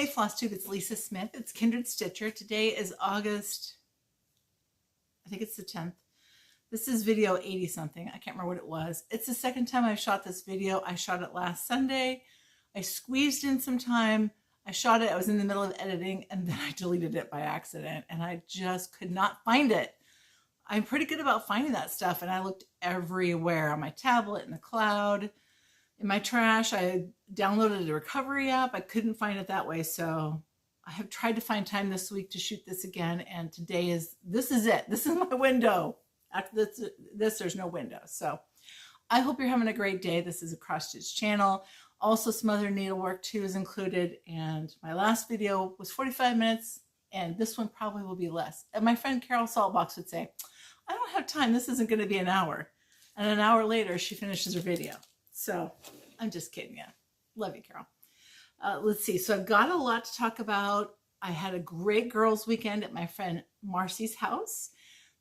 Flosstube, it's Lisa Smith. It's Kindred Stitcher. Today is August, I think it's the 10th. This is video 80 something. I can't remember what it was. It's the second time I've shot this video. I shot it last Sunday. I squeezed in some time. I shot it. I was in the middle of editing and then I deleted it by accident and I just could not find it. I'm pretty good about finding that stuff and I looked everywhere on my tablet, in the cloud, in my trash. I downloaded a recovery app. I couldn't find it that way. So I have tried to find time this week to shoot this again. And today this is it. This is my window. After this, there's no window. So I hope you're having a great day. This is a cross stitch channel. Also some other needlework too is included. And my last video was 45 minutes and this one probably will be less. And my friend Carol Saltbox would say, I don't have time. This isn't going to be an hour. And an hour later, she finishes her video. So I'm just kidding you. Love you, Carol. Let's see. So I've got a lot to talk about. I had a great girls' weekend at my friend Marcy's house.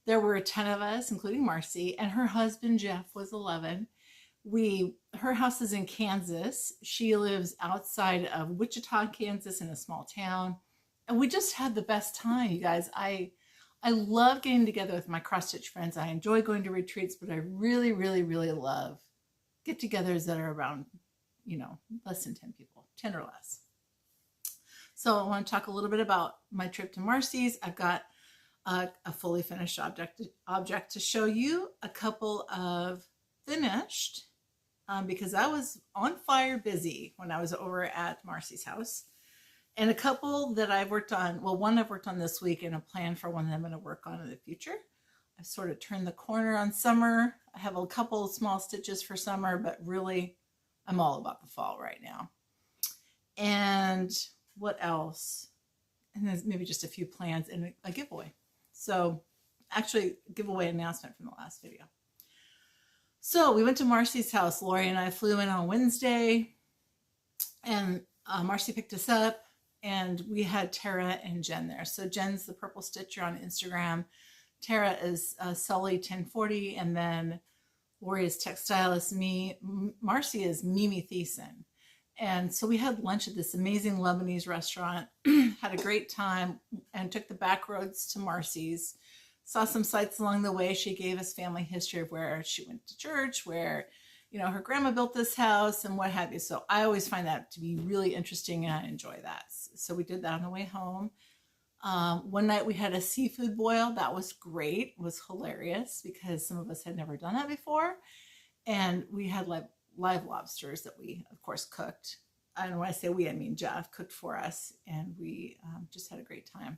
There were 10 of us, including Marcy, and her husband, Jeff, was 11. Her house is in Kansas. She lives outside of Wichita, Kansas, in a small town. And we just had the best time, you guys. I love getting together with my cross-stitch friends. I enjoy going to retreats, but I really, really, really love get-togethers that are around, less than 10 people, 10 or less. So I want to talk a little bit about my trip to Marcy's. I've got a fully finished object to show you, a couple of finished, because I was on fire busy when I was over at Marcy's house. And a couple that I've worked on, well, one I've worked on this week and a plan for one that I'm going to work on in the future. I've sort of turned the corner on summer. I have a couple of small stitches for summer, but really I'm all about the fall right now. And what else? And there's maybe just a few plans and a giveaway. So actually giveaway announcement from the last video. So we went to Marcy's house. Lori and I flew in on Wednesday and Marcy picked us up. And we had Tara and Jen there. So Jen's the Purple Stitcher on Instagram. Tara is Sully 1040. And then Lori is Textilist. Marcy is Mimi Thiessen. And so we had lunch at this amazing Lebanese restaurant. Had a great time and took the back roads to Marcy's. Saw some sights along the way. She gave us family history of where she went to church, where her grandma built this house and what have you. So I always find that to be really interesting and I enjoy that. So we did that on the way home. One night we had a seafood boil. That was great. It was hilarious because some of us had never done that before. And we had live lobsters that we, of course, cooked. And when I say we, I mean Jeff cooked for us. And we just had a great time.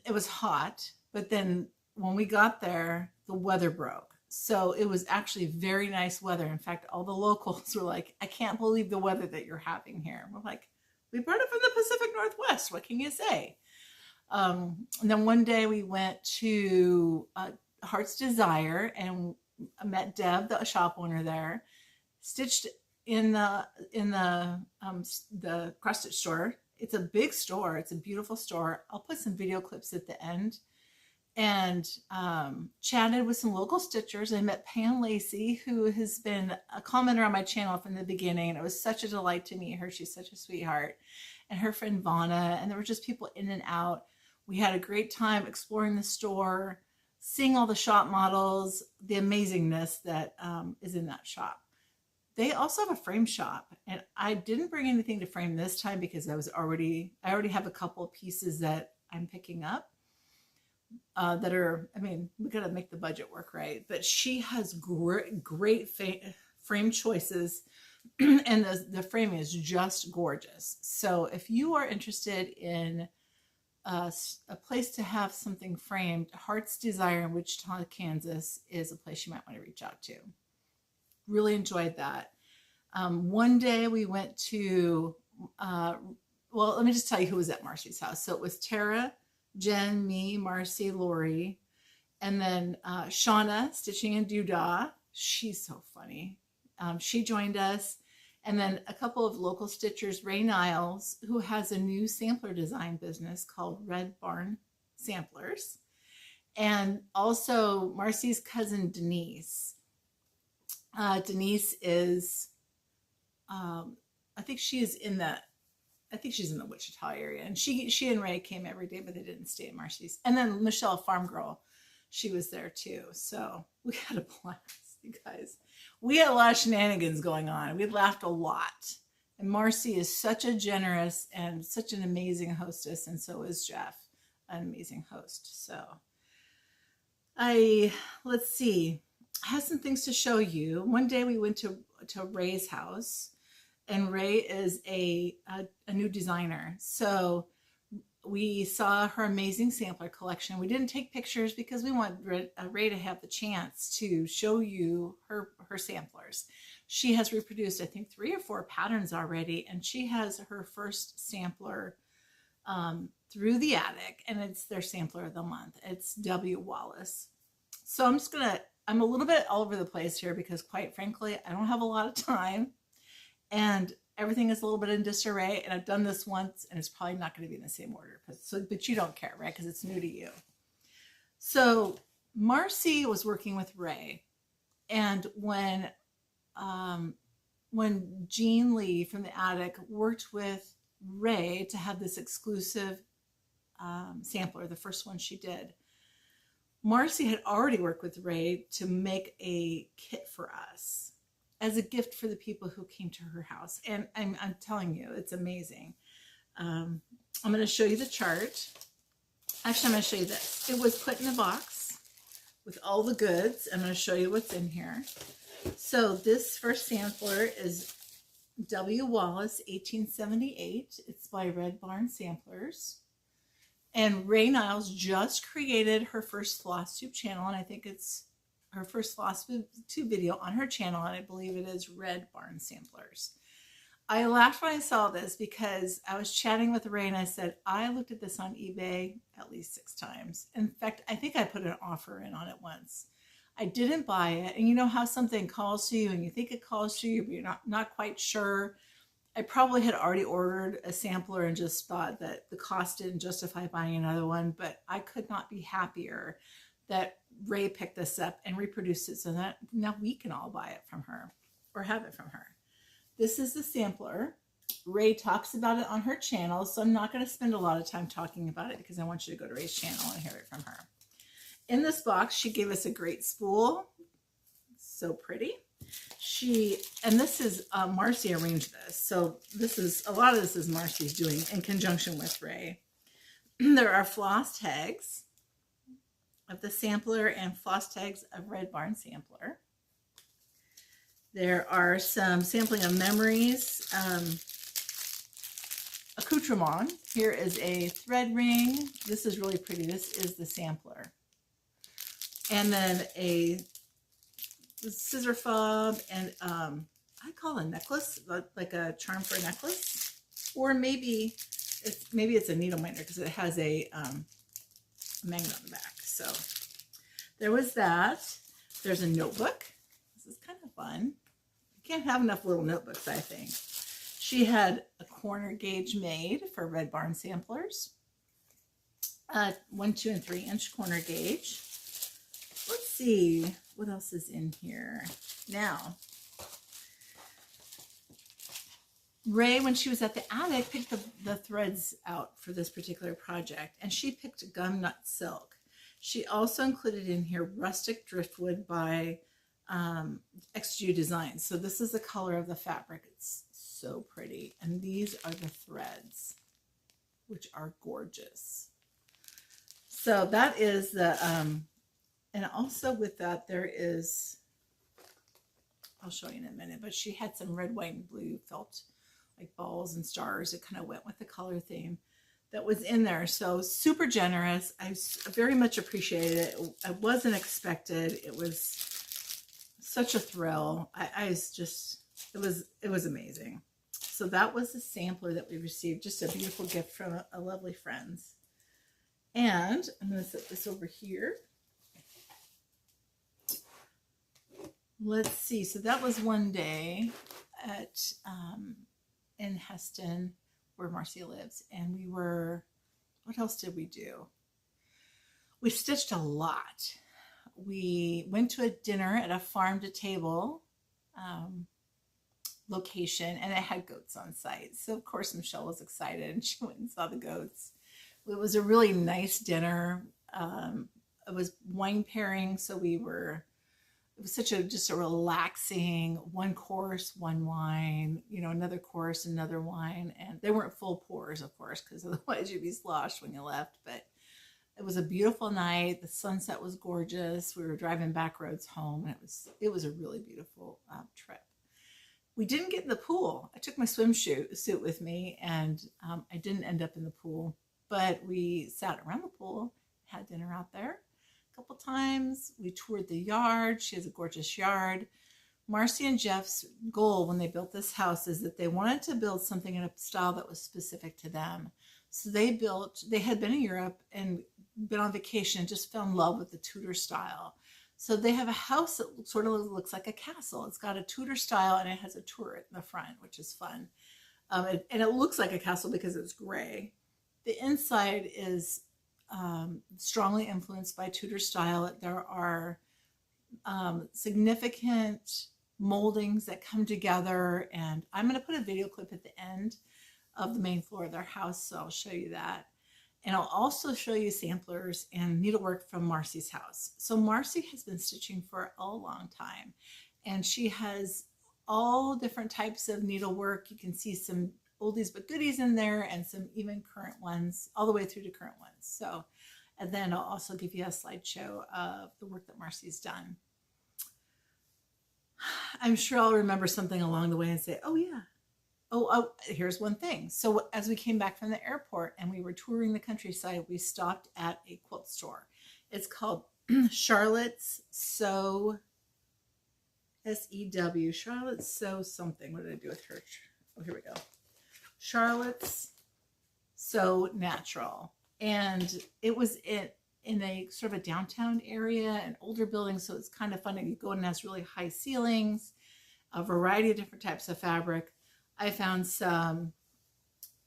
It was hot, but then when we got there, the weather broke. So it was actually very nice weather. In fact, all the locals were like, I can't believe the weather that you're having here. We're like, we brought it from the Pacific Northwest. What can you say? And then one day we went to Heart's Desire and I met Deb, the shop owner there, stitched in the cross stitch store. It's a big store. It's a beautiful store. I'll put some video clips at the end. And chatted with some local stitchers. I met Pam Lacey, who has been a commenter on my channel from the beginning. And it was such a delight to meet her. She's such a sweetheart. And her friend Vonna. And there were just people in and out. We had a great time exploring the store, seeing all the shop models, the amazingness that is in that shop. They also have a frame shop. And I didn't bring anything to frame this time because I already have a couple of pieces that I'm picking up. That are, we got to make the budget work, right? But she has great frame choices and the frame is just gorgeous. So if you are interested in a place to have something framed, Heart's Desire in Wichita, Kansas is a place you might want to reach out to. Really enjoyed that. One day we went to, well, let me just tell you who was at Marcy's house. So it was Tara, Jen, me, Marcy, Lori, and then Shauna, Stitching and Doodah. She's so funny. She joined us. And then a couple of local stitchers, Ray Niles, who has a new sampler design business called Red Barn Samplers. And also Marcy's cousin, Denise. Denise is, I think she is in the I think she's in the Wichita area, and she and Ray came every day, but they didn't stay at Marcy's. And then Michelle, Farm Girl, she was there too. So we had a blast, you guys. We had a lot of shenanigans going on. We laughed a lot. And Marcy is such a generous and such an amazing hostess, and so is Jeff, an amazing host. So let's see. I have some things to show you. One day we went to Ray's house, and Ray is a new designer. So we saw her amazing sampler collection. We didn't take pictures because we want Ray to have the chance to show you her samplers. She has reproduced, I think, 3 or 4 patterns already, and she has her first sampler through the attic, and it's their sampler of the month. It's W. Wallace. So I'm a little bit all over the place here because, quite frankly, I don't have a lot of time, and everything is a little bit in disarray, and I've done this once, and it's probably not going to be in the same order. But you don't care, right? Because it's new to you. So Marcy was working with Ray, and when Jean Lee from the attic worked with Ray to have this exclusive sampler, the first one she did, Marcy had already worked with Ray to make a kit for us as a gift for the people who came to her house. And I'm telling you, it's amazing. I'm going to show you the chart. Actually, I'm going to show you this. It was put in a box with all the goods. I'm going to show you what's in here. So this first sampler is W. Wallace, 1878. It's by Red Barn Samplers. And Ray Niles just created her first Flosstube channel, and I think it's her first Flosstube video on her channel, and I believe it is Red Barn Samplers. I laughed when I saw this because I was chatting with Ray, and I said, I looked at this on eBay at least 6 times. In fact, I think I put an offer in on it once. I didn't buy it, and you know how something calls to you, and you think it calls to you, but you're not quite sure. I probably had already ordered a sampler and just thought that the cost didn't justify buying another one, but I could not be happier that Ray picked this up and reproduced it so that now we can all buy it from her or have it from her. This is the sampler. Ray talks about it on her channel, so I'm not going to spend a lot of time talking about it because I want you to go to Ray's channel and hear it from her. In this box, she gave us a great spool. So pretty. And this is Marcy arranged this. So a lot of this is Marcy's doing in conjunction with Ray. There are floss tags of the sampler and floss tags of Red Barn Sampler. There are some sampling of memories. Accoutrement. Here is a thread ring. This is really pretty. This is the sampler. And then a scissor fob and I call it a necklace, like a charm for a necklace, or maybe it's a needle minder because it has a magnet on the back. So there was that. There's a notebook. This is kind of fun. You can't have enough little notebooks, I think. She had a corner gauge made for Red Barn Samplers. 1, 2, and 3 inch corner gauge. Let's see what else is in here. Now, Ray, when she was at the attic, picked the threads out for this particular project, and she picked gum nut silk. She also included in here rustic driftwood by XG Designs. So this is the color of the fabric. It's so pretty. And these are the threads, which are gorgeous. So that is the, and also with that, there is, I'll show you in a minute, but she had some red, white, and blue felt like balls and stars. It kind of went with the color theme that was in there. So super generous. I very much appreciated it. I wasn't expected. It was such a thrill. It was amazing. So that was the sampler that we received. Just a beautiful gift from a lovely friends. And I'm going to set this over here. Let's see. So that was one day at in Heston, where Marcy lives, and we were. What else did we do? We stitched a lot. We went to a dinner at a farm to table location, and it had goats on site. So of course Michelle was excited and she went and saw the goats. It was a really nice dinner. It was wine pairing, so it was such just a relaxing one course, one wine, another course, another wine. And they weren't full pours, of course, because otherwise you'd be sloshed when you left. But it was a beautiful night. The sunset was gorgeous. We were driving back roads home, and it was a really beautiful trip. We didn't get in the pool. I took my swimsuit with me, and I didn't end up in the pool. But we sat around the pool, had dinner out there couple times. We toured the yard. She has a gorgeous yard. Marcy and Jeff's goal when they built this house is that they wanted to build something in a style that was specific to them. So they had been in Europe and been on vacation and just fell in love with the Tudor style. So they have a house that sort of looks like a castle. It's got a Tudor style and it has a turret in the front, which is fun. And it looks like a castle because it's gray. The inside is strongly influenced by Tudor style. There are significant moldings that come together, and I'm going to put a video clip at the end of the main floor of their house, so I'll show you that. And I'll also show you samplers and needlework from Marcy's house. So Marcy has been stitching for a long time, and she has all different types of needlework. You can see some oldies but goodies in there, and some even current ones, all the way through to current ones. So, and then I'll also give you a slideshow of the work that Marcy's done. I'm sure I'll remember something along the way and say, oh yeah, oh, here's one thing. So as we came back from the airport and we were touring the countryside, we stopped at a quilt store. It's called Charlotte's Sew, S-E-W, Charlotte's Sew something. What did I do with her? Oh, here we go. Charlotte's Sew Natural. And it was in a sort of a downtown area, an older building, so it's kind of fun. You go in and it has really high ceilings, a variety of different types of fabric. I found some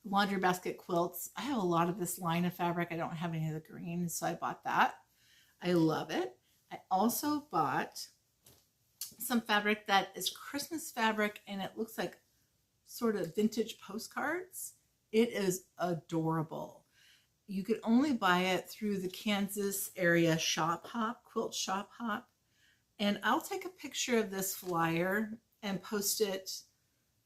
laundry basket quilts. I have a lot of this line of fabric. I don't have any of the green, so I bought that. I love it. I also bought some fabric that is Christmas fabric, and it looks like sort of vintage postcards. It is adorable. You could only buy it through the Kansas area shop hop, quilt shop hop. And I'll take a picture of this flyer and post it.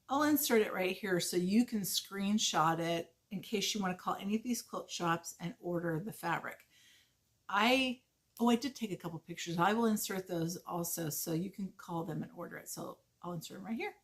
I'll insert it right here so you can screenshot it in case you want to call any of these quilt shops and order the fabric. I did take a couple pictures. I will insert those also so you can call them and order it. So I'll insert them right here.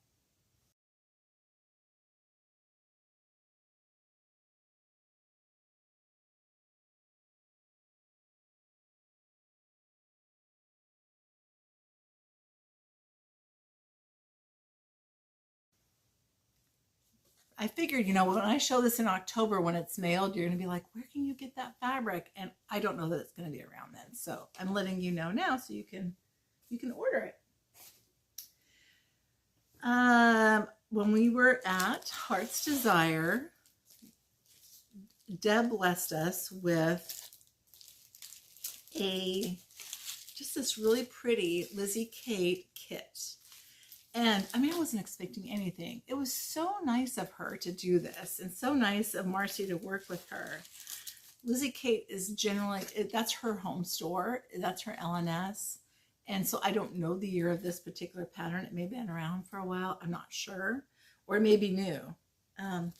I figured, when I show this in October when it's mailed, you're going to be like, where can you get that fabric? And I don't know that it's going to be around then. So I'm letting you know now so you can order it. When we were at Heart's Desire, Deb blessed us with just this really pretty Lizzie Kate kit. And I mean, I wasn't expecting anything. It was so nice of her to do this, and so nice of Marcy to work with her. Lizzie Kate is generally, that's her home store. That's her LNS. And so I don't know the year of this particular pattern. It may have been around for a while. I'm not sure. Or it may be new.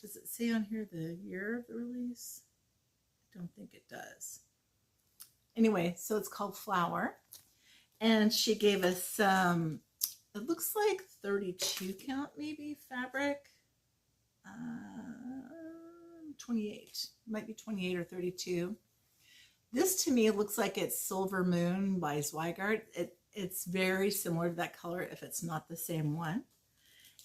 Does it say on here the year of the release? I don't think it does. Anyway, so it's called Flower. And she gave us some, it looks like 32 count maybe fabric. 28. Might be 28 or 32. This to me looks like it's Silver Moon by Zweigart. It's very similar to that color if it's not the same one.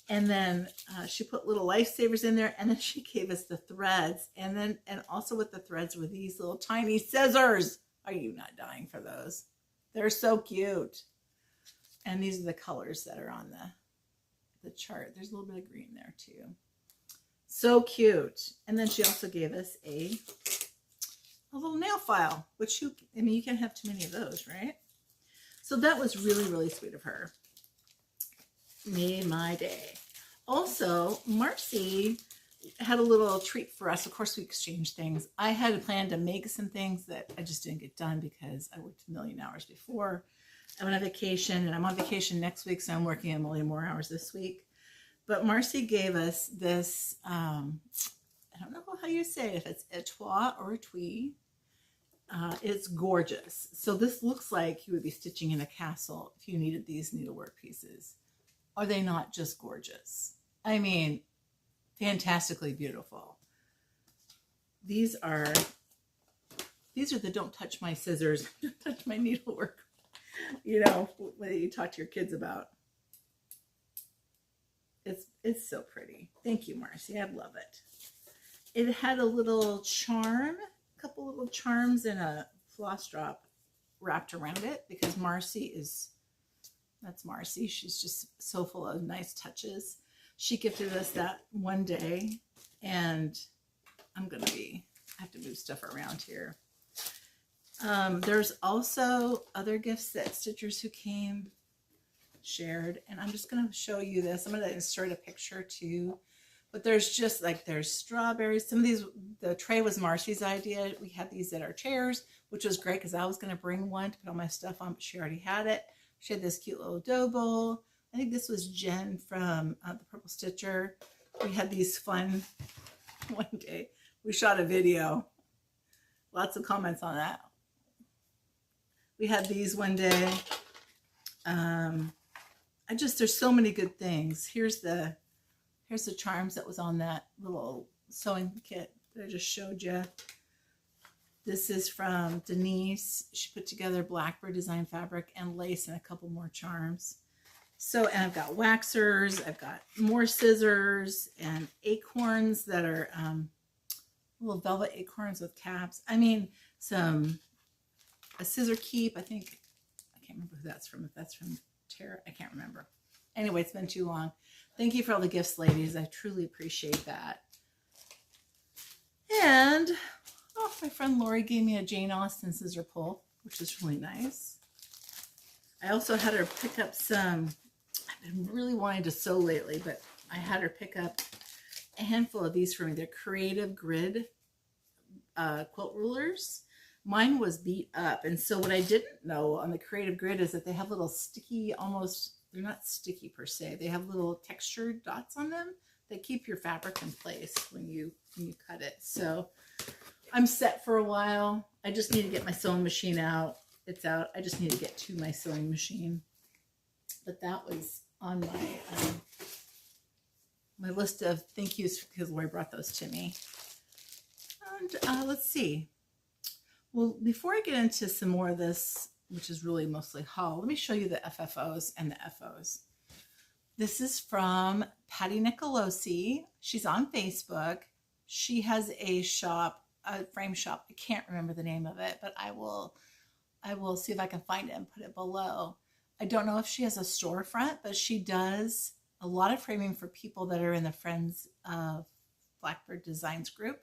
And then she put little lifesavers in there, and then she gave us the threads. And also with the threads were these little tiny scissors. Are you not dying for those? They're so cute. And these are the colors that are on the chart. There's a little bit of green there too. So cute. And then she also gave us a little nail file, which you can't have too many of those, right? So that was really, really sweet of her. Made my day. Also, Marcy had a little treat for us. Of course, we exchanged things. I had planned to make some things that I just didn't get done because I worked a million hours before. I went on vacation, and I'm on vacation next week, so I'm working a million more hours this week. But Marcy gave us this, I don't know how you say it, if it's etoile or etui. It's gorgeous. So this looks like you would be stitching in a castle if you needed these needlework pieces. Are they not just gorgeous? I mean, fantastically beautiful. These are the don't touch my scissors, don't touch my needlework, you know, what you talk to your kids about. It's so pretty. Thank you, Marcy. I love it. It had a little charm, a couple little charms and a floss drop wrapped around it because that's Marcy. She's just so full of nice touches. She gifted us that one day, and I have to move stuff around here. There's also other gifts that stitchers who came shared, and I'm just going to show you this. I'm going to insert a picture too, but there's strawberries. Some of these, the tray was Marcy's idea. We had these at our chairs, which was great because I was going to bring one to put all my stuff on, but she already had it. She had this cute little dough bowl. I think this was Jen from the Purple Stitcher. We had these fun one day. We shot a video. Lots of comments on that. We had these one day. There's so many good things. Here's the charms that was on that little sewing kit that I just showed you. This is from Denise. She put together Blackbird design fabric and lace and a couple more charms. So, and I've got waxers, I've got more scissors and acorns that are little velvet acorns with caps. I mean, a scissor keep. I can't remember who that's from. If that's from Tara, I can't remember. Anyway, it's been too long. Thank you for all the gifts, ladies. I truly appreciate that. And my friend Lori gave me a Jane Austen scissor pull, which is really nice. I also had her pick up some, I've been really wanting to sew lately, but I had her pick up a handful of these for me. They're creative grid quilt rulers. Mine was beat up. And so what I didn't know on the creative grid is that they have little sticky, they're not sticky per se. They have little textured dots on them that keep your fabric in place when you cut it. So I'm set for a while. I just need to get my sewing machine out. It's out. I just need to get to my sewing machine. But that was on my list of thank yous because Lori brought those to me. And let's see. Well, before I get into some more of this, which is really mostly haul, let me show you the FFOs and the FOs. This is from Patty Nicolosi. She's on Facebook. She has a shop, a frame shop. I can't remember the name of it, but I will see if I can find it and put it below. I don't know if she has a storefront, but she does a lot of framing for people that are in the Friends of Blackbird Designs group.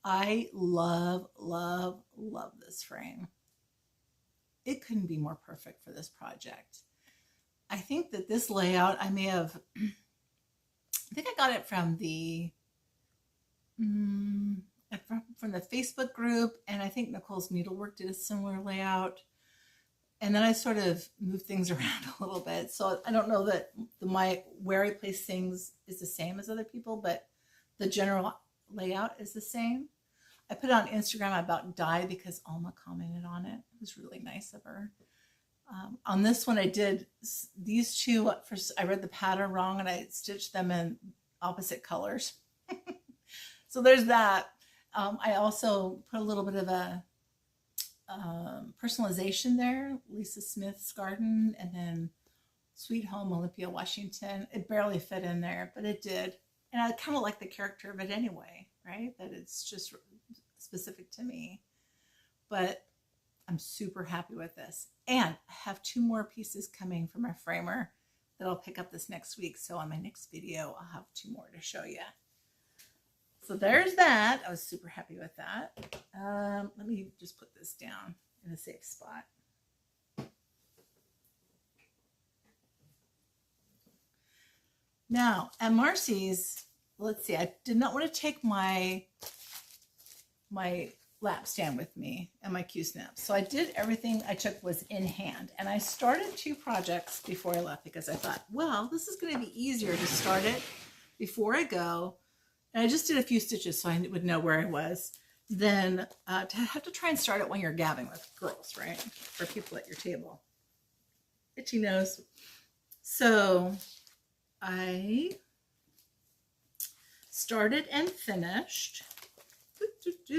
I love, love, love this frame. It couldn't be more perfect for this project. I think that this layout, I think I got it from the Facebook group, and I think Nicole's Needlework did a similar layout. And then I sort of moved things around a little bit. So I don't know that where I place things is the same as other people, but the general layout is the same. I put it on Instagram about dye because Alma commented on it. It was really nice of her. On this one, I did these two. I read the pattern wrong and I stitched them in opposite colors. So there's that. I also put a little bit of a personalization there. Lisa Smith's garden, and then Sweet Home Olympia, Washington. It barely fit in there, but it did. And I kind of like the character of it anyway, right? That it's just specific to me. But I'm super happy with this. And I have 2 more pieces coming from my framer that I'll pick up this next week. So on my next video, I'll have 2 more to show you. So there's that. I was super happy with that. Let me just put this down in a safe spot. Now at Marcy's, let's see, I did not want to take my lap stand with me and my Q-snap. So I did everything I took was in hand. And I started 2 projects before I left because I thought, well, this is going to be easier to start it before I go. And I just did a few stitches so I would know where I was. Then to have to try and start it when you're gabbing with girls, right? For people at your table. Itchy nose. So I started and finished. I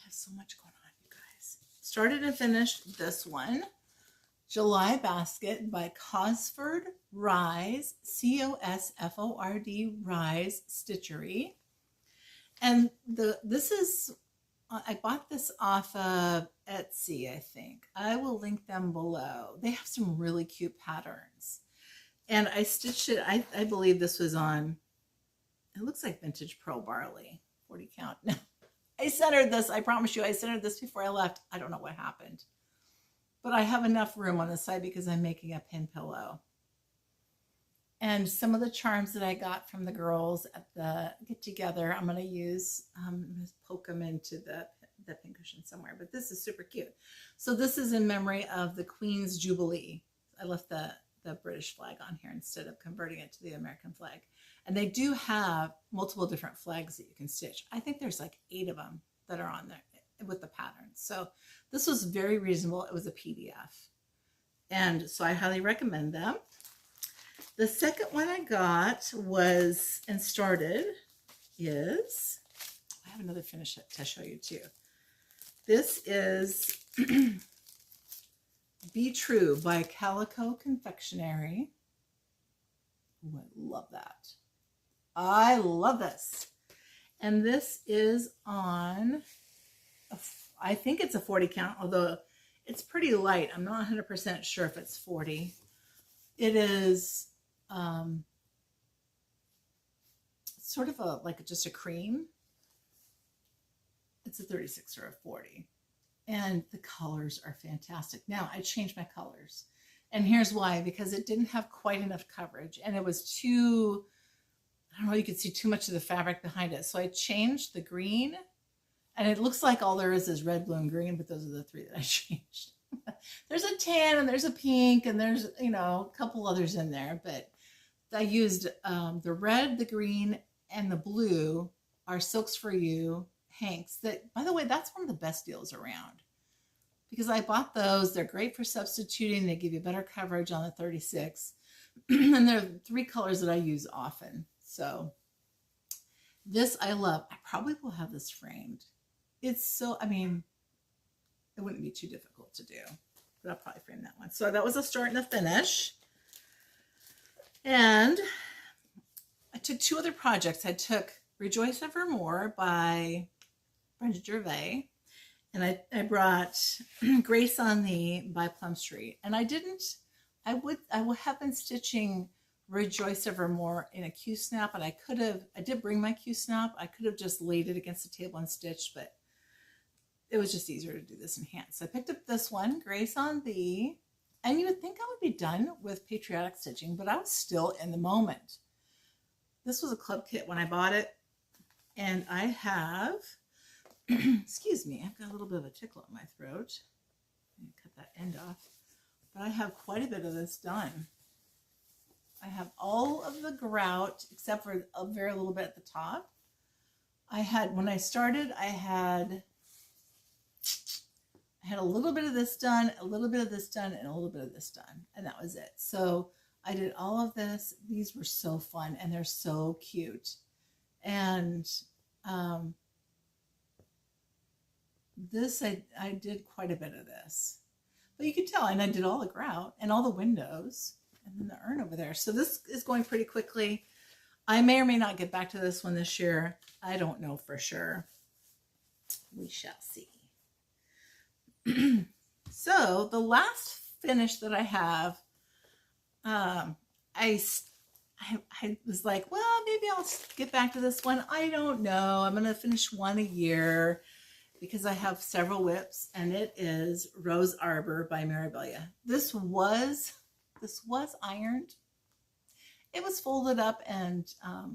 have so much going on, you guys. Started and finished this one. July Basket by Cosford Rise, C-O-S-F-O-R-D, Rise Stitchery. And this is, I bought this off of Etsy, I think. I will link them below. They have some really cute patterns. And I stitched it, I believe this was on, it looks like vintage pearl barley, 40 count. No, I centered this, I promise you, I centered this before I left. I don't know what happened. But I have enough room on the side because I'm making a pin pillow. And some of the charms that I got from the girls at the get together, I'm going to use, poke them into the pin cushion somewhere. But this is super cute. So this is in memory of the Queen's Jubilee. I left the British flag on here instead of converting it to the American flag. And they do have multiple different flags that you can stitch. I think there's like 8 of them that are on there with the patterns. So this was very reasonable. It was a PDF. And so I highly recommend them. The second one I got was and started is, I have another finish to show you too. This is Be True by Calico Confectionery. Ooh, I love that. I love this. And this is on, I think it's a 40 count, although it's pretty light. I'm not 100% sure if it's 40. It is sort of like just a cream. It's a 36 or a 40. And the colors are fantastic. Now I changed my colors. And here's why, because it didn't have quite enough coverage and it was too, I don't know, you could see too much of the fabric behind it. So I changed the green, and it looks like all there is red, blue, and green, but those are the 3 that I changed. There's a tan and there's a pink and there's, you know, a couple others in there, but I used the red, the green, and the blue are Silks For You hanks that, by the way, that's one of the best deals around because I bought those. They're great for substituting. They give you better coverage on the 36. And there are 3 colors that I use often. So this I love. I probably will have this framed. It's so, I mean, it wouldn't be too difficult to do, but I'll probably frame that one. So that was a start and a finish. And I took 2 other projects. I took Rejoice Evermore by Brenda Gervais, and I brought Grace on Thee by Plum Street. And I would have been stitching Rejoice Evermore in a Q-snap, and I did bring my Q-snap. I could have just laid it against the table and stitched, but it was just easier to do this in hand. So I picked up this one, Grace on Thee, and you would think I would be done with patriotic stitching, but I was still in the moment. This was a club kit when I bought it, and I have, excuse me, I've got a little bit of a tickle in my throat. Let me cut that end off. But I have quite a bit of this done. I have all of the grout, except for a very little bit at the top. When I started, I had a little bit of this done, a little bit of this done, and a little bit of this done. And that was it. So I did all of this. These were so fun, and they're so cute. And this, I did quite a bit of this. But you can tell, and I did all the grout and all the windows, and then the urn over there. So this is going pretty quickly. I may or may not get back to this one this year. I don't know for sure. We shall see. So the last finish that I have, I was like, well, maybe I'll get back to this one. I don't know. I'm going to finish one a year because I have several whips, and it is Rose Arbor by Mirabilia. This was ironed, it was folded up, and I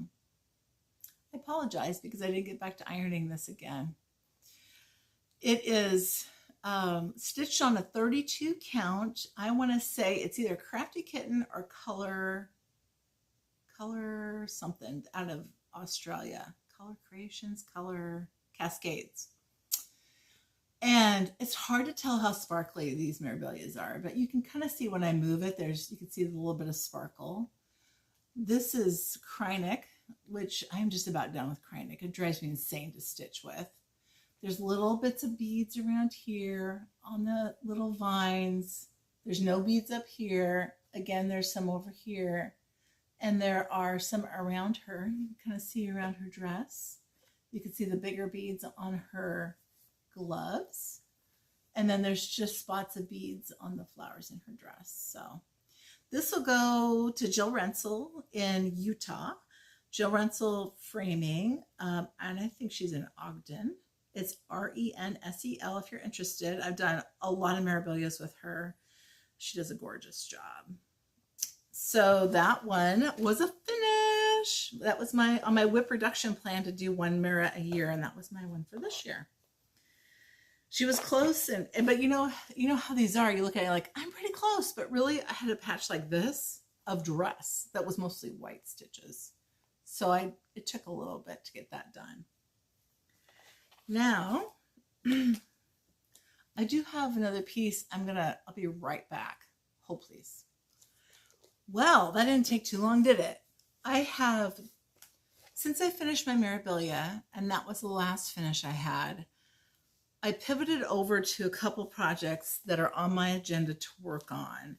apologize because I didn't get back to ironing this again. It is stitched on a 32 count. I want to say it's either Crafty Kitten or color something out of Australia. Color Creations, Color Cascades. And it's hard to tell how sparkly these Mirabilias are, but you can kind of see when I move it, you can see a little bit of sparkle. This is Krynic, which I'm just about done with Krynic. It drives me insane to stitch with. There's little bits of beads around here on the little vines. There's no beads up here. Again, there's some over here. And there are some around her. You can kind of see around her dress. You can see the bigger beads on her gloves. And then there's just spots of beads on the flowers in her dress. So this will go to Jill Rensel in Utah. Jill Rensel Framing, and I think she's in Ogden. It's Rensel if you're interested. I've done a lot of Mirabilias with her. She does a gorgeous job. So that one was a finish. That was on my WIP production plan to do one mirror a year, and that was my one for this year. She was close, but you know how these are. You look at it like, I'm pretty close, but really I had a patch like this of dress that was mostly white stitches. So it took a little bit to get that done. Now, I do have another piece. I'll be right back. Hold please. Well, that didn't take too long, did it? Since I finished my Mirabilia, and that was the last finish I had, I pivoted over to a couple projects that are on my agenda to work on.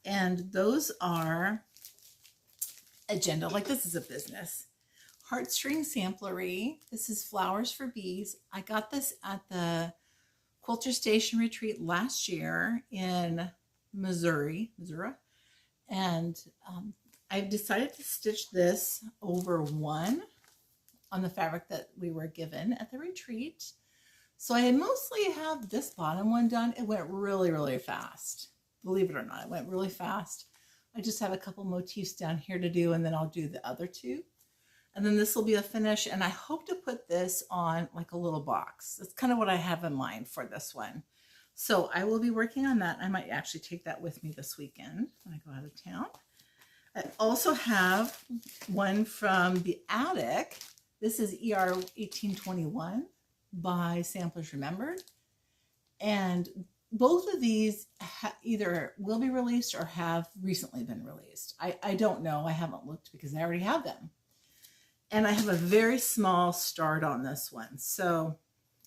And those are agenda, like this is a business. Heartstring Samplery. This is Flowers for Bees. I got this at the Quilter Station Retreat last year in Missouri. And I've decided to stitch this over one on the fabric that we were given at the retreat. So I mostly have this bottom one done. It went really, really fast. Believe it or not, it went really fast. I just have a couple motifs down here to do, and then I'll do the other two. And then this will be a finish, and I hope to put this on like a little box. That's kind of what I have in mind for this one. So I will be working on that. I might actually take that with me this weekend when I go out of town. I also have one from the attic. This is ER 1821 by Samplers Remembered. And both of these either will be released or have recently been released. I don't know. I haven't looked because I already have them. And I have a very small start on this one. So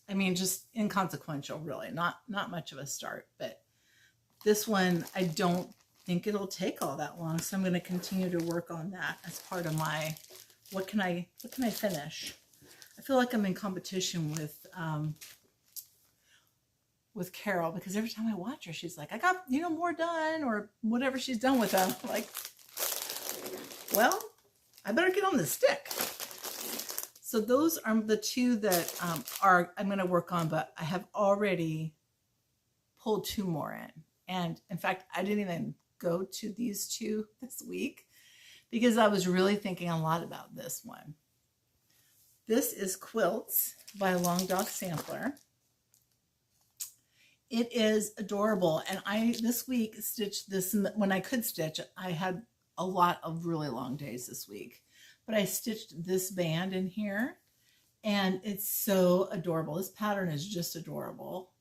I mean, just inconsequential, really, not much of a start, but this one, I don't think it'll take all that long. So I'm going to continue to work on that as part of my, what can I finish? I feel like I'm in competition with Carol, because every time I watch her, she's like, I got, more done, or whatever she's done with them. Like, well, I better get on the stick. So those are the two that I'm going to work on, but I have already pulled two more in. And in fact, I didn't even go to these two this week because I was really thinking a lot about this one. This is Quilts by Long Dog Sampler. It is adorable. And I, this week, stitched this when I could stitch. I had a lot of really long days this week. But I stitched this band in here, and it's so adorable. This pattern is just adorable.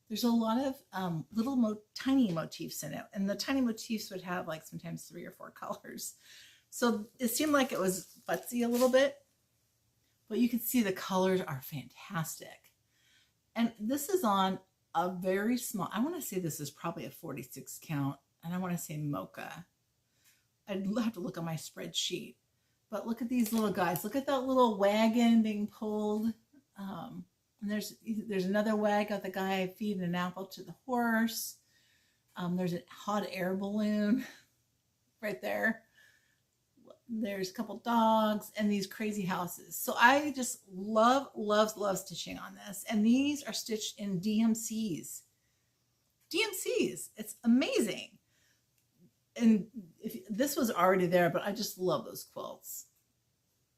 There's a lot of little tiny motifs in it, and the tiny motifs would have like sometimes 3 or 4 colors. So it seemed like it was futzy a little bit, but you can see the colors are fantastic. And this is on a very small, I want to say this is probably a 46 count, and I want to say mocha. I'd have to look on my spreadsheet. But look at these little guys. Look at that little wagon being pulled. And there's another wag of the guy feeding an apple to the horse. There's a hot air balloon right there. There's a couple dogs and these crazy houses. So I just love stitching on this. And these are stitched in DMCs. DMCs. It's amazing. and if this was already there, but I just love those quilts.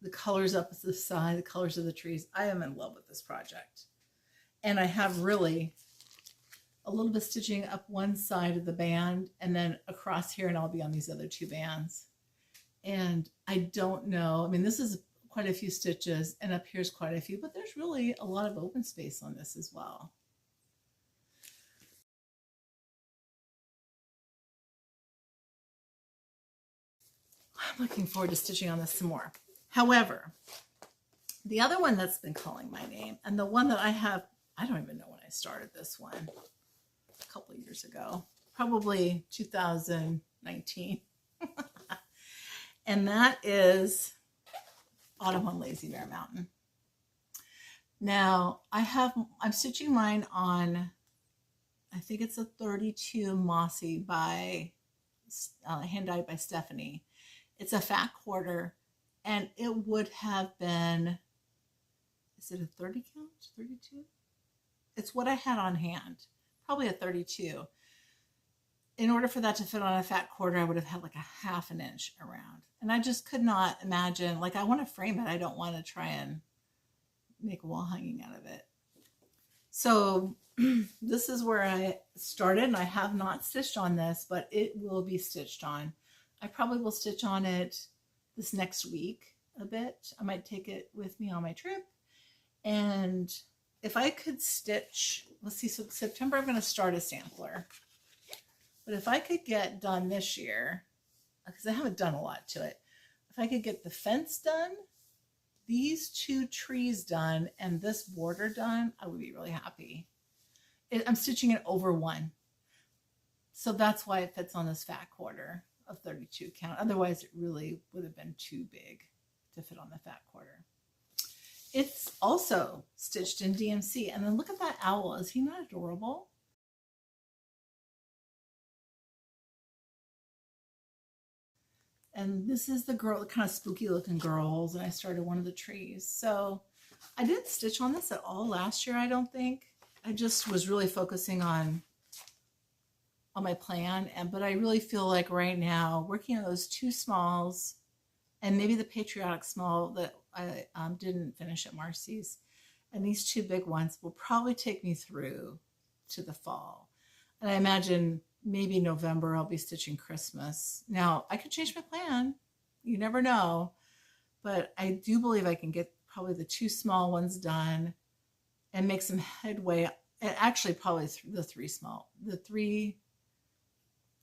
The colors up the side, the colors of the trees. I am in love with this project. And I have really a little bit of stitching up one side of the band and then across here, and I'll be on these other two bands. And I don't know, I mean, this is quite a few stitches and up here's quite a few, but there's really a lot of open space on this as well. I'm looking forward to stitching on this some more. However, the other one that's been calling my name, and the one that I have, I don't even know when I started this one, a couple of years ago, probably 2019. And that is Autumn on Lazy Bear Mountain. Now I'm stitching mine on, I think it's a 32 Mossy by hand dyed by Stephanie. It's a fat quarter, and it would have been, is it a 30 count? 32? It's what I had on hand, probably a 32. In order for that to fit on a fat quarter, I would have had like a ½ an inch around. And I just could not imagine, like I want to frame it. I don't want to try and make a wall hanging out of it. So this is where I started, and I have not stitched on this, but it will be stitched on. I probably will stitch on it this next week a bit. I might take it with me on my trip. And if I could stitch, let's see, so September I'm going to start a sampler. But if I could get done this year, because I haven't done a lot to it, if I could get the fence done, these two trees done, and this border done, I would be really happy. I'm stitching it over one. So that's why it fits on this fat quarter of 32 count. Otherwise, it really would have been too big to fit on the fat quarter. It's also stitched in DMC. And then look at that owl. Is he not adorable? And this is the girl, the kind of spooky looking girls. And I started one of the trees. So I didn't stitch on this at all last year, I don't think. I just was really focusing on my plan. But I really feel like right now, working on those two smalls and maybe the patriotic small that I didn't finish at Marcy's, and these two big ones will probably take me through to the fall. And I imagine maybe November I'll be stitching Christmas. Now, I could change my plan. You never know. But I do believe I can get probably the two small ones done and make some headway. And actually, probably the three small. The three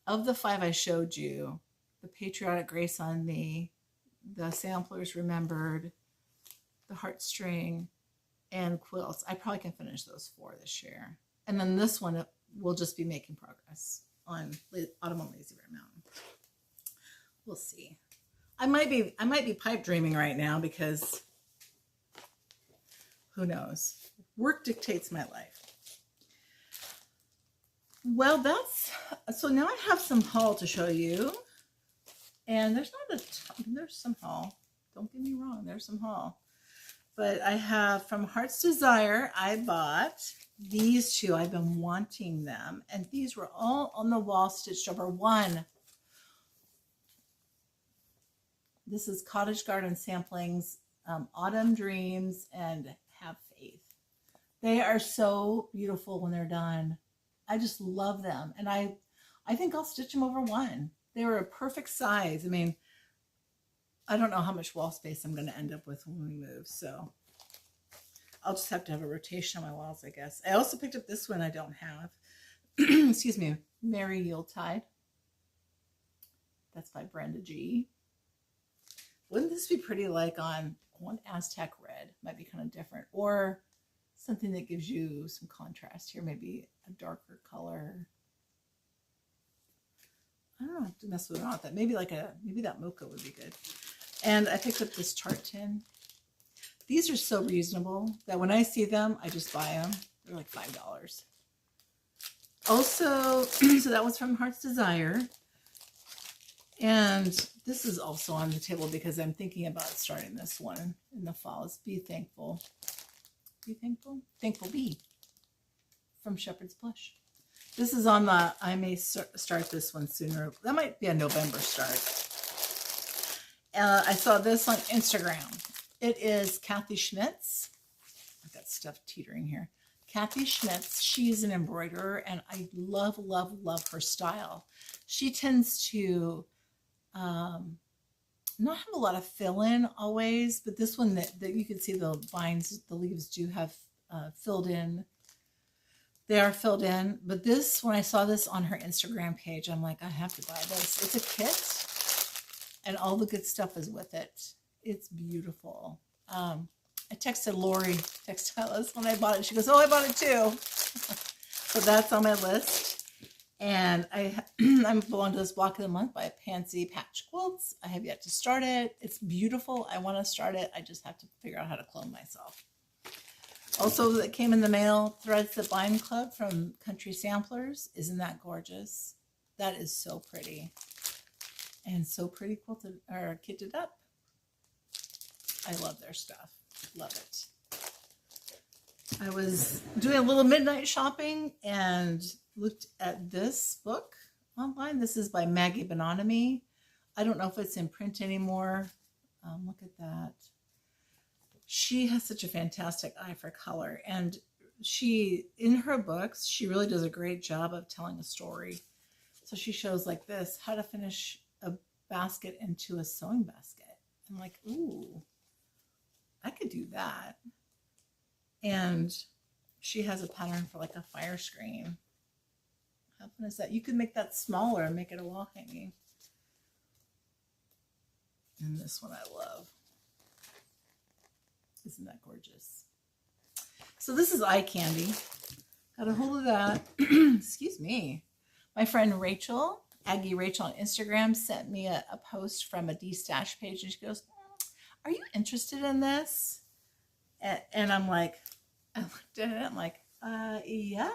of the 5 I showed you, the Patriotic Grace on Me, the Samplers Remembered, the Heartstring, and Quilts. I probably can finish those 4 this year. And then this one will just be making progress on Autumn on Lazy Bear Mountain. We'll see. I might be pipe dreaming right now because who knows? Work dictates my life. Well, so now I have some haul to show you. And there's not a ton, there's some haul. Don't get me wrong, there's some haul. But I have from Heart's Desire, I bought these two. I've been wanting them. And these were all on the wall stitched over one. This is Cottage Garden Samplings, Autumn Dreams, and Have Faith. They are so beautiful when they're done. I just love them. And I think I'll stitch them over one. They were a perfect size. I mean, I don't know how much wall space I'm going to end up with when we move. So I'll just have to have a rotation on my walls, I guess. I also picked up this one I don't have. Excuse me. Merry Yuletide. That's by Brenda G. Wouldn't this be pretty like on one Aztec red? Might be kind of different. Or something that gives you some contrast here. Maybe a darker color. I don't know, have to mess with that. Maybe that mocha would be good. And I picked up this chart tin. These are so reasonable that when I see them, I just buy them. They're like $5. Also, so that was from Heart's Desire. And this is also on the table because I'm thinking about starting this one in the fall. It's Be Thankful. Be Thankful? Thankful Bee from Shepherd's Blush. This is on the, I may start this one sooner. That might be a November start. I saw this on Instagram. It is Kathy Schmitz. I've got stuff teetering here. Kathy Schmitz, she's an embroiderer, and I love, love, love her style. She tends to not have a lot of fill-in always, but this one that you can see the vines, the leaves do have filled in. They are filled in, but this, when I saw this on her Instagram page, I'm like, I have to buy this. It's a kit, and all the good stuff is with it. It's beautiful. I texted Lori, textilist, when I bought it. She goes, oh, I bought it too. So that's on my list. And I belong to this block of the month by Pansy Patch Quilts. I have yet to start it. It's beautiful. I want to start it. I just have to figure out how to clone myself. Also, that came in the mail, Threads That Bind Club from Country Samplers. Isn't that gorgeous? That is so pretty. And so pretty quilted or kitted up. I love their stuff. Love it. I was doing a little midnight shopping and looked at this book online. This is by Maggie Bononomy. I don't know if it's in print anymore. Look at that. She has such a fantastic eye for color, and she, in her books, she really does a great job of telling a story. So she shows like this, how to finish a basket into a sewing basket. I'm like, ooh, I could do that. And she has a pattern for like a fire screen. How fun is that? You could make that smaller and make it a wall hanging. And this one I love. Isn't that gorgeous? So this is eye candy. Got a hold of that. Excuse me. My friend Rachel, Aggie Rachel on Instagram, sent me a post from a D-Stash page, and she goes, are you interested in this? And I'm like, I looked at it, I'm like, yeah.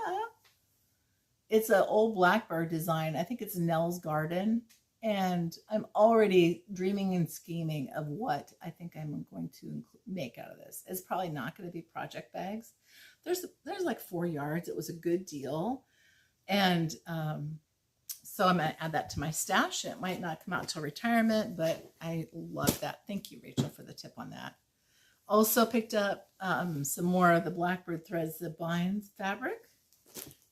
It's an old Blackbird design. I think it's Nell's Garden. And I'm already dreaming and scheming of what I think I'm going to make out of this. It's probably not going to be project bags. There's like 4 yards. It was a good deal. And so I'm going to add that to my stash. It might not come out until retirement, but I love that. Thank you, Rachel, for the tip on that. Also picked up some more of the Blackbird Threads That Bind fabric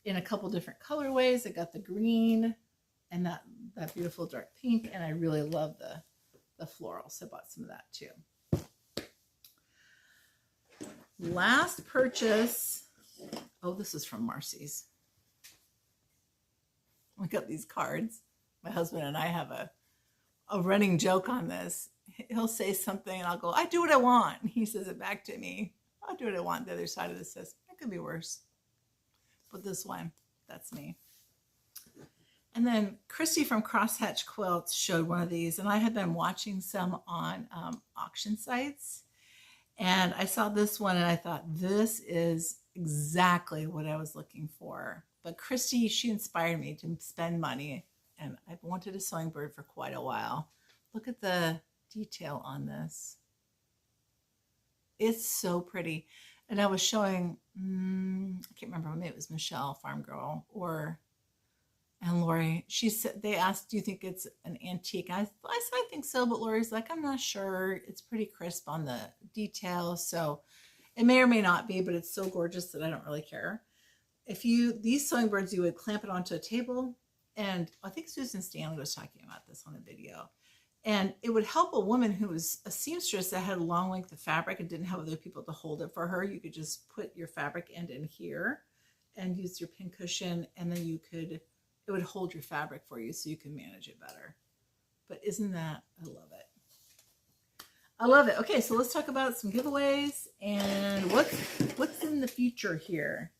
in a couple different colorways. I got the green and that beautiful dark pink, and I really love the floral, so I bought some of that too. Last purchase, oh, this is from Marcy's. I got these cards. My husband and I have a running joke on this. He'll say something and I'll go, I do what I want. And he says it back to me. I'll do what I want. The other side of this says, it could be worse. But this one, that's me. And then Christy from Crosshatch Quilts showed one of these, and I had been watching some on auction sites. And I saw this one and I thought, this is exactly what I was looking for. But Christy, she inspired me to spend money, and I've wanted a sewing bird for quite a while. Look at the detail on this. It's so pretty. And I was showing, I can't remember, maybe it was Michelle, Farm Girl, and Lori. She said, they asked, do you think it's an antique? I said, I think so, but Lori's like, I'm not sure. It's pretty crisp on the details, so it may or may not be, but it's so gorgeous that I don't really care. These sewing birds, you would clamp it onto a table, and I think Susan Stanley was talking about this on a video. And it would help a woman who was a seamstress that had a long length of fabric and didn't have other people to hold it for her. You could just put your fabric end in here and use your pin cushion, and then it would hold your fabric for you so you can manage it better. But isn't that, I love it. I love it. Okay, so let's talk about some giveaways and what's in the future here.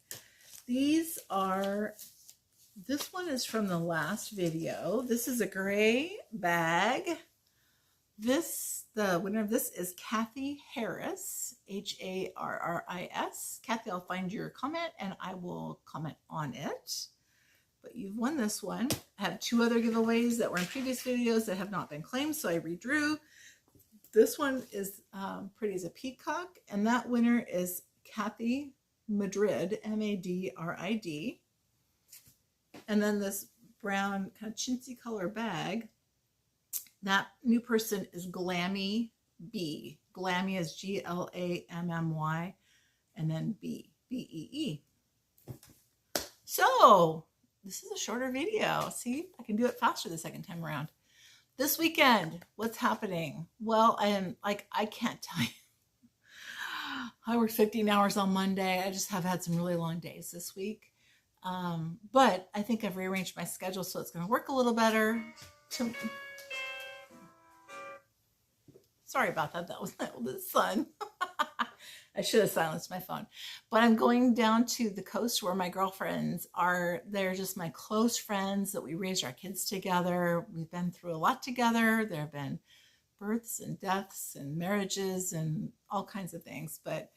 This one is from the last video. This is a gray bag. The winner of this is Kathy Harris, Harris. Kathy, I'll find your comment and I will comment on it. But you've won this one. I have 2 other giveaways that were in previous videos that have not been claimed, so I redrew. This one is pretty as a peacock, and that winner is Kathy Madrid, Madrid. And then this brown kind of chintzy color bag. That new person is Glammy B. Glammy is Glammy, and then B, B-E-E. So this is a shorter video. See, I can do it faster the second time around. This weekend, what's happening? Well, I can't tell you. I worked 15 hours on Monday. I just have had some really long days this week. But I think I've rearranged my schedule so it's going to work a little better. Sorry about that. That was my oldest son. I should have silenced my phone. But I'm going down to the coast where my girlfriends are. They're just my close friends that we raised our kids together. We've been through a lot together. There have been births and deaths and marriages and all kinds of things. But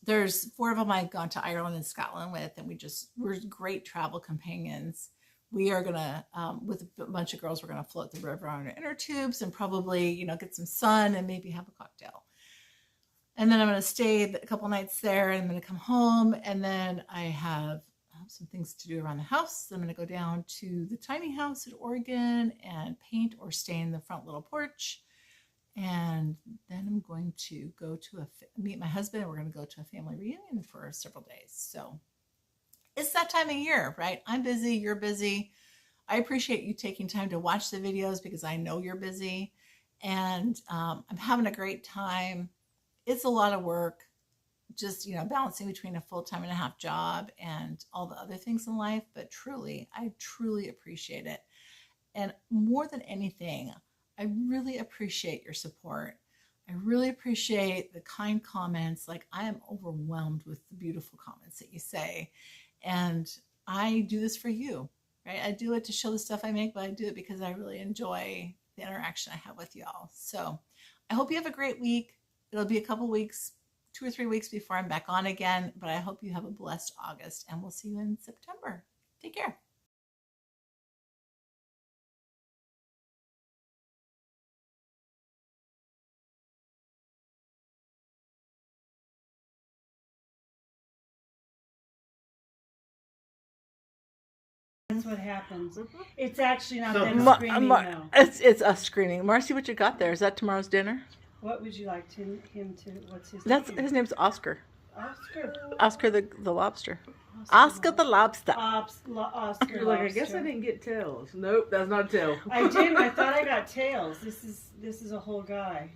there's 4 of them I've gone to Ireland and Scotland with, and we're great travel companions. We are gonna, with a bunch of girls, we're gonna float the river on our inner tubes and probably, get some sun and maybe have a cocktail. And then I'm gonna stay a couple nights there, and I'm gonna come home, and then I have some things to do around the house. I'm gonna go down to the tiny house at Oregon and paint or stay in the front little porch. And then I'm going to go to meet my husband, and we're gonna go to a family reunion for several days. So it's that time of year, right? I'm busy, you're busy. I appreciate you taking time to watch the videos because I know you're busy, and I'm having a great time. It's a lot of work, just, balancing between a full-time and a half job and all the other things in life. But truly, I truly appreciate it. And more than anything, I really appreciate your support. I really appreciate the kind comments. Like, I am overwhelmed with the beautiful comments that you say. And I do this for you, right? I do it to show the stuff I make, but I do it because I really enjoy the interaction I have with y'all. So I hope you have a great week. It'll be a couple weeks, 2 or 3 weeks before I'm back on again, but I hope you have a blessed August, and we'll see you in September. Take care. That's what happens. It's actually not them screaming, though. It's us screaming. Marcy, what you got there? Is that tomorrow's dinner? What would you like him to? What's his His name? name's Oscar. Oscar. Oscar the lobster. Oscar the lobster. Oscar. You're like, I guess I didn't get tails. Nope, that's not a tail. I didn't. I thought I got tails. This is a whole guy.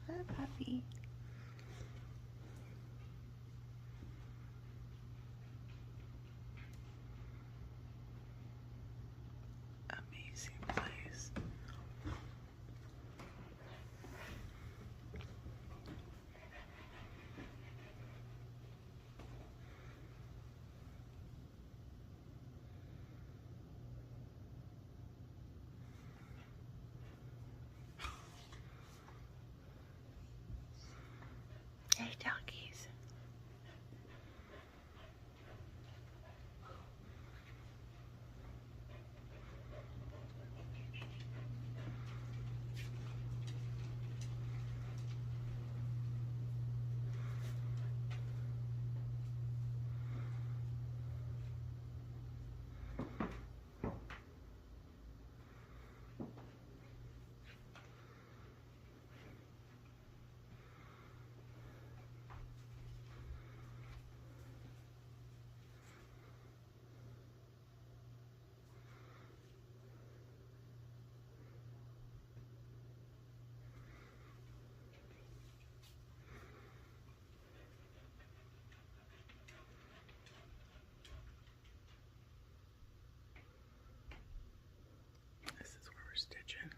Hi, puppy. Amazing place. stitching.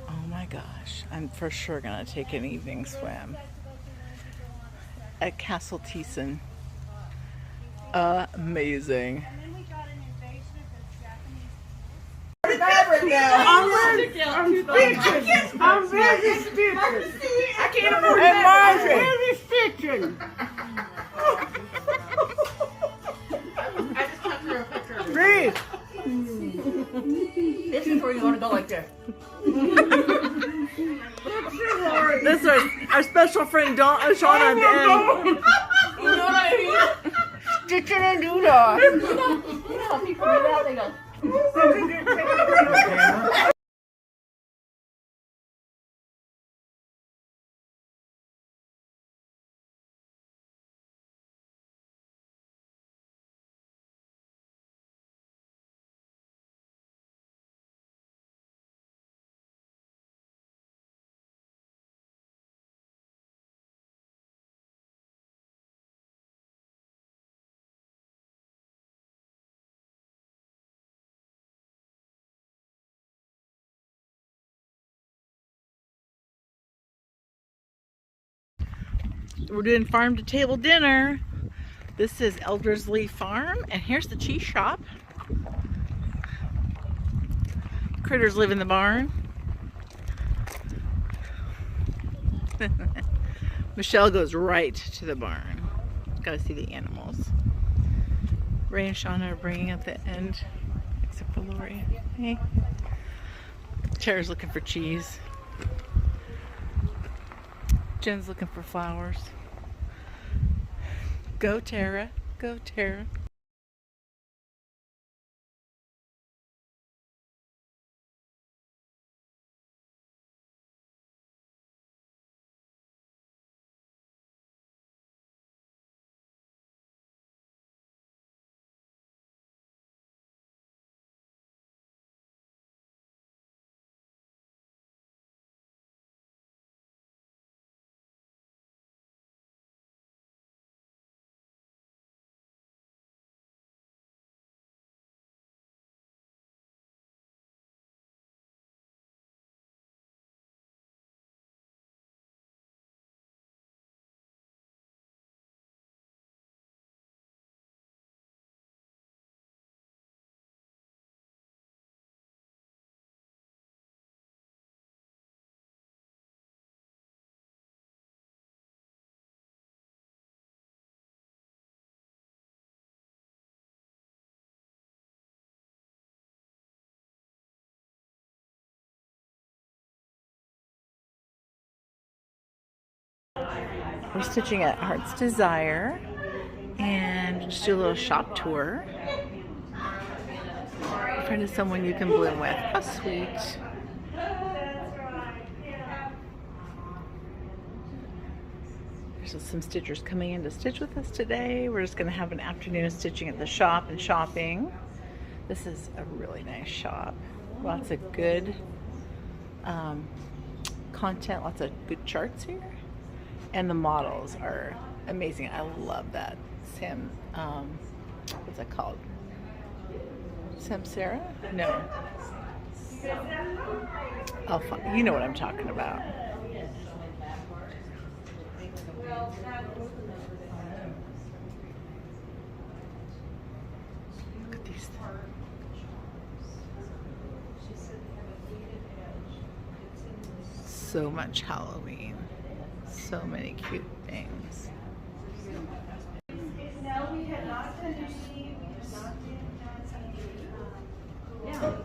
Oh my gosh, I'm for sure gonna take an evening swim at Castle Thyssen. Amazing. I'm very stitching. I can't afford that. I'm very stitching. I just took her a picture of it. This is where you want to go like this. This is our special friend Shauna at the end. You know what I mean? Stitching and doodle. You know how people do that? They go. We're doing farm to table dinner. This is Eldersley Farm, and here's the cheese shop. Critters live in the barn. Michelle goes right to the barn. Gotta see the animals. Ray and Shauna are bringing up the end, except for Lori. Hey. Tara's looking for cheese. Jen's looking for flowers. Go Tara, go Tara. We're stitching at Heart's Desire and just do a little shop tour. A friend is someone you can bloom with. How sweet. There's some stitchers coming in to stitch with us today. We're just going to have an afternoon of stitching at the shop and shopping. This is a really nice shop. Lots of good content, lots of good charts here. And the models are amazing. I love that. What's that called? Samsara? No. You know what I'm talking about. Look at these. So much Halloween. So many cute things. No, we had not done any. We had not done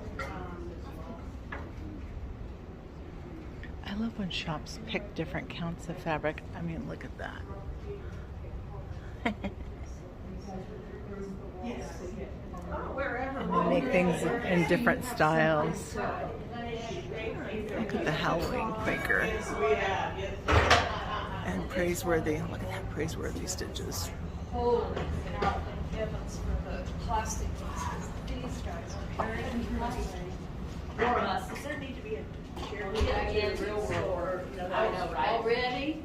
I love when shops pick different counts of fabric. I mean, look at that. And they make things in different styles. Look at the Halloween Quaker. And praiseworthy. Look at that praiseworthy stitches. Holy cow, the heavens for the plastic pieces. These guys are very interesting. For us, does there need to be a cheerleader in the real world? I know, right? Already?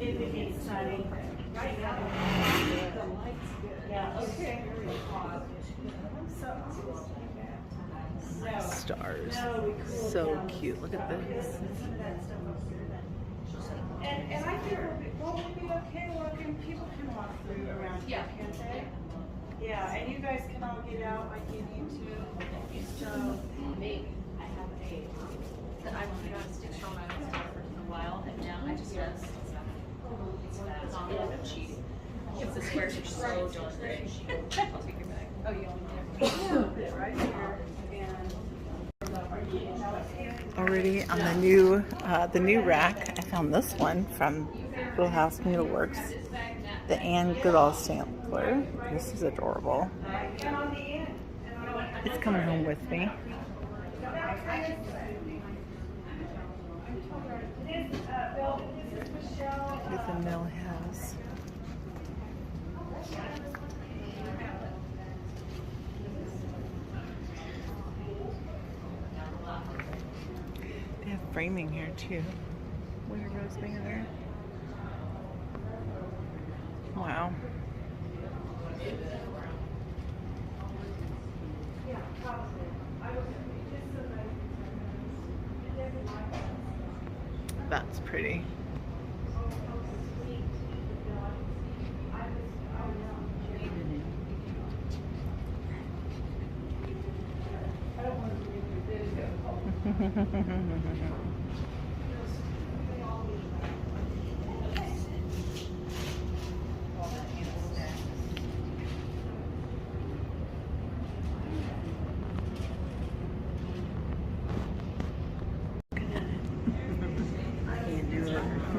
It's sunny. Right now. Yeah, okay. Stars. So cute. Look at this. And I think we'll be okay walking, people can walk through around here, can't they? Yeah, and you guys can all get out like you need to. So, Maybe. I have a, I've been on stitch on my own stuff for a while, and now I just does. It's on the cheating. It's a square stitch so darn great. I'll take your bag. Oh, you want me right here, and. Already on the new rack, I found this one from Little House Needleworks, the Anne Goodall sampler. This is adorable. It's coming home with me. Here's the mill house. They have framing here too. Winter rose banner. Wow. That's pretty.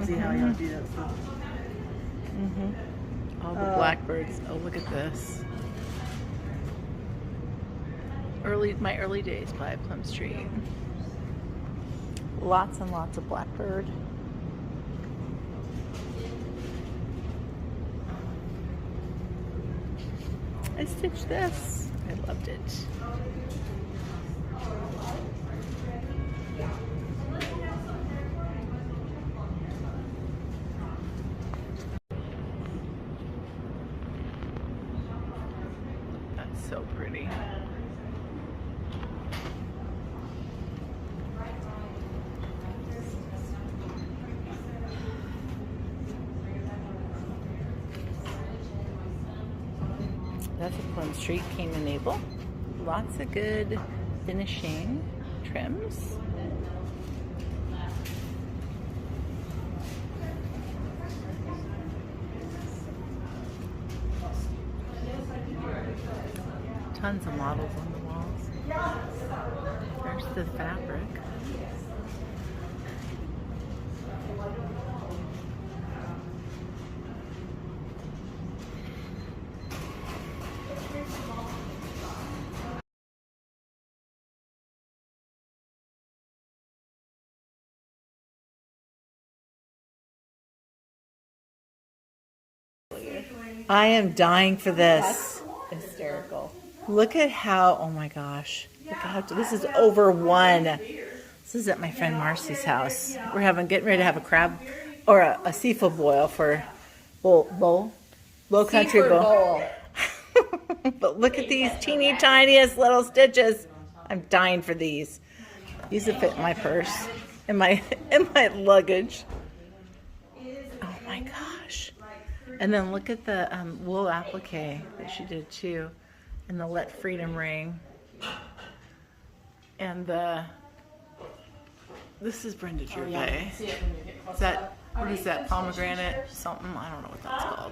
See how y'all do that stuff. All the blackbirds. Oh, look at this. My early days by Plum Street. Lots and lots of blackbird. I stitched this. I loved it. That's so pretty. That's a Plum Street King and Navel. Lots of good finishing trims. Tons of models on the walls. There's the fabric. I am dying for this. Hysterical. Look at how, oh my gosh. Look how, this is over 1. This is at my friend Marcy's house. We're getting ready to have a crab or a seafood boil for bowl. Low country bowl. But look at these teeny tiniest little stitches. I'm dying for these. These would fit in my purse, in my luggage. Oh my gosh. And then look at the wool applique that she did too. And the Let Freedom ring. And this is Brenda Gervais. Is that, what is that, pomegranate something? I don't know what that's called.